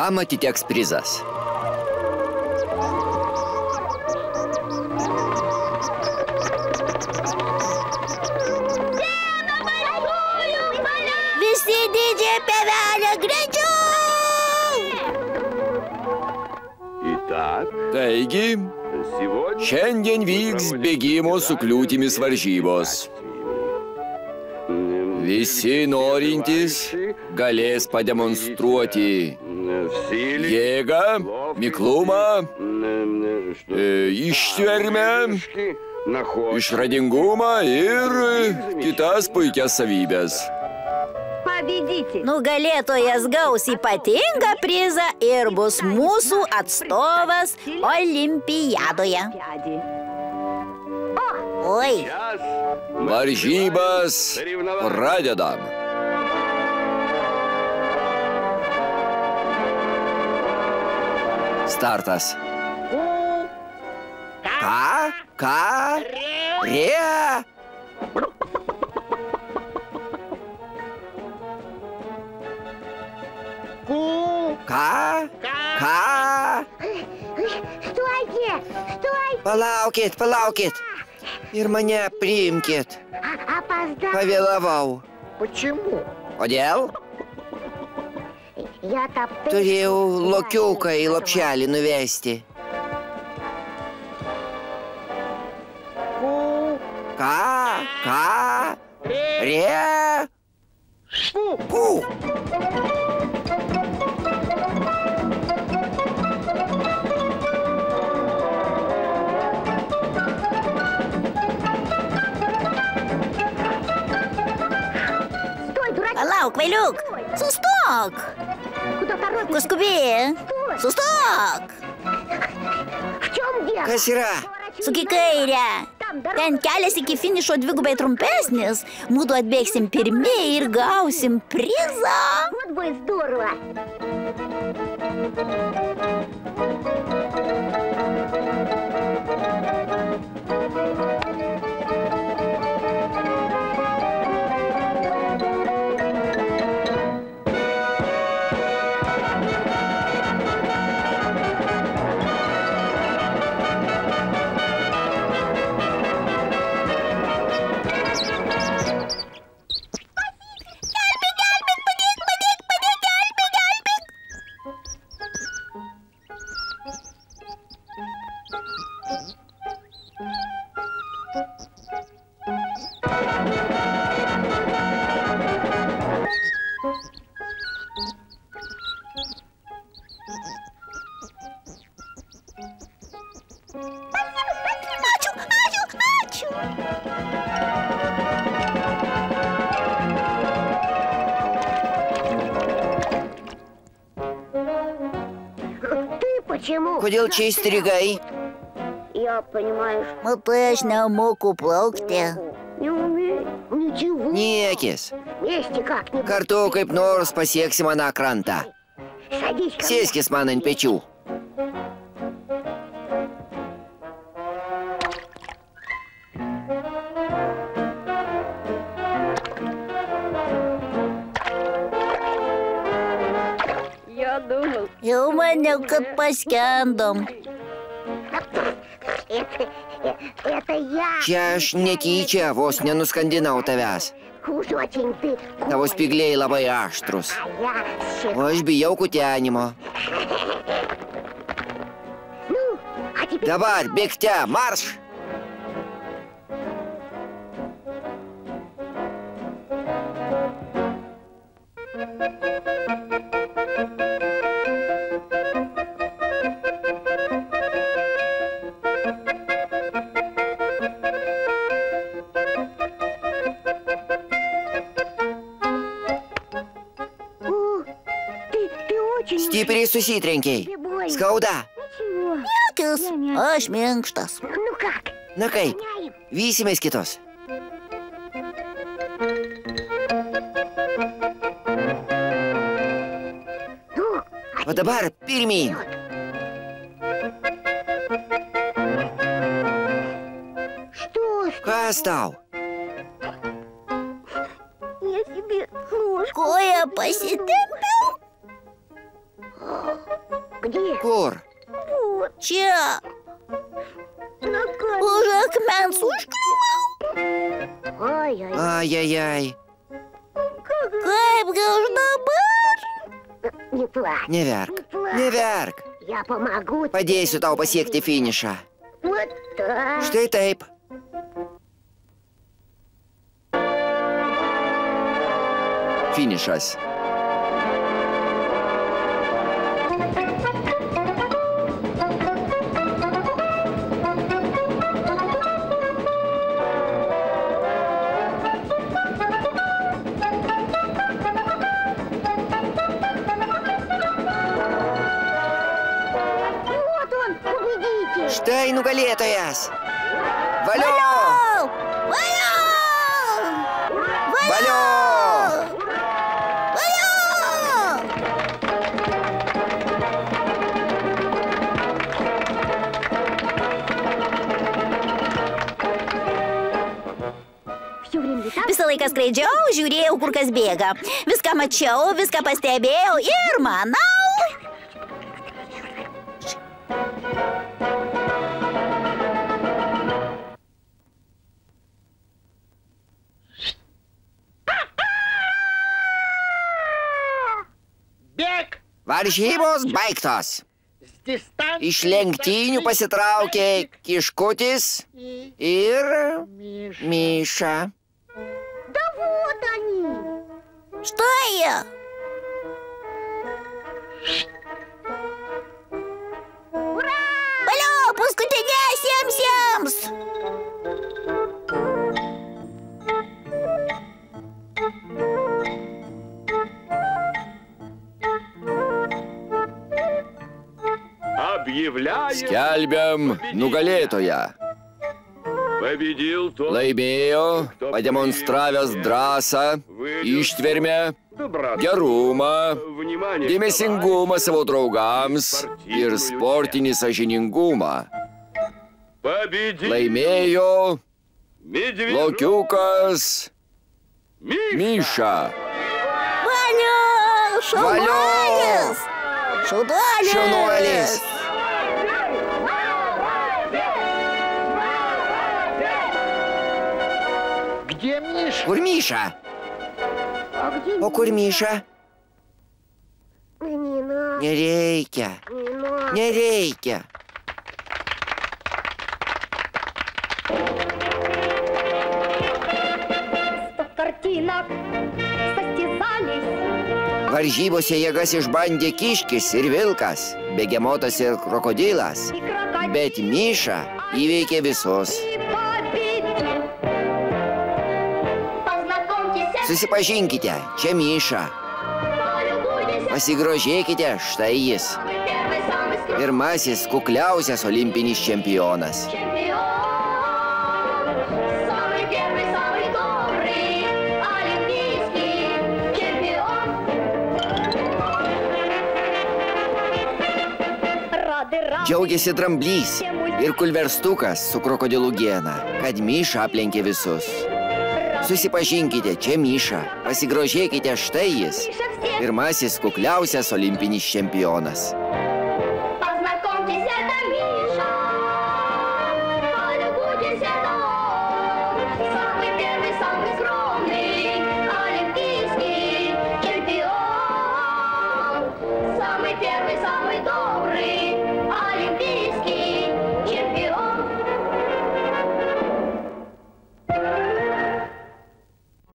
kam atiteks prizas? Visi didžiai pievelė greičiau! Taigi, šiandien vyks bėgimo su kliūtimis varžybos. Visi norintys galės pademonstruoti jėgą, miklumą, ištvermę, išradingumą ir kitas puikias savybės. Nugalėtojas gaus ypatingą prizą ir bus mūsų atstovas olimpiadoje. Oi. Varžybas pradedam. Startas. Ką? Re? Ką? Palaukit. Ir mane priimkit. Pavėlavau. Kodėl? Turėjau lokiuką į lopšelį nuvesti. Ką? Re? Pū. Palauk, kvailiuk! Sustok! Ko skubi? Sustok! Kas yra? Suk į kairę. Ten kelias iki finišo dvigubai trumpesnis. Mudu atbėgsim pirmi ir gausim prizą. Kodėl čia įstrigai? Matai, aš nemoku plaukti. Niekis. Kartu kaip nors pasieksim aną krantą. Sėskis man ant pečių. Jau maniau, kad paskendom. Čia aš netyčia vos nenuskandinau tavęs. Tavo spygliai labai aštrus. O aš bijau kutenimo. Dabar bėgte, marš! Stipriai susitrenkiai. Skauda. Niekis, aš minkštas. Na kaip, vysimės kitos. O dabar pirmyn. Kas tau? Koją pasitempiau. Kur? Čia. Už akmens užkliuvau. Ai. Kaipgi aš dabar? Neverk. Padėsiu tau pasiekti finišą. Štai taip. Finišas. Štai nugalėtojas. Valio! Valio! Valio! Visą laiką skraidžiau, žiūrėjau, kur kas bėga. Viską mačiau, viską pastebėjau ir manau... Varžybos baigtos. Iš lenktynių pasitraukė Kiškutis ir Miša. Štai jie. Valio, paskutiniesiems! Skelbiam nugalėtoją. Laimėjo, pademonstravęs drąsą, ištvermę, gerumą, dėmesingumą savo draugams ir sportinį sąžiningumą. Laimėjo Lokiukas Miša. Valio, šaunuolis! Šaunuolis! Kur Miša? O kur Miša? Nereikia. Varžybose jėgas išbandė Kiškis ir Vilkas, Begemotas ir Krokodilas, bet Miša įveikė visus. Susipažinkite, čia Miša. Pasigrožėkite, štai jis. Pirmasis kukliausias olimpinis čempionas. Džiaugiasi Dramblys ir Kulverstukas su Krokodilu Gena, kad Miša aplenkė visus. Susipažinkite, čia Miša. Pasigrožėkite, štai jis. Pirmasis kukliausias olimpinis čempionas. Самый первый, самый добрый.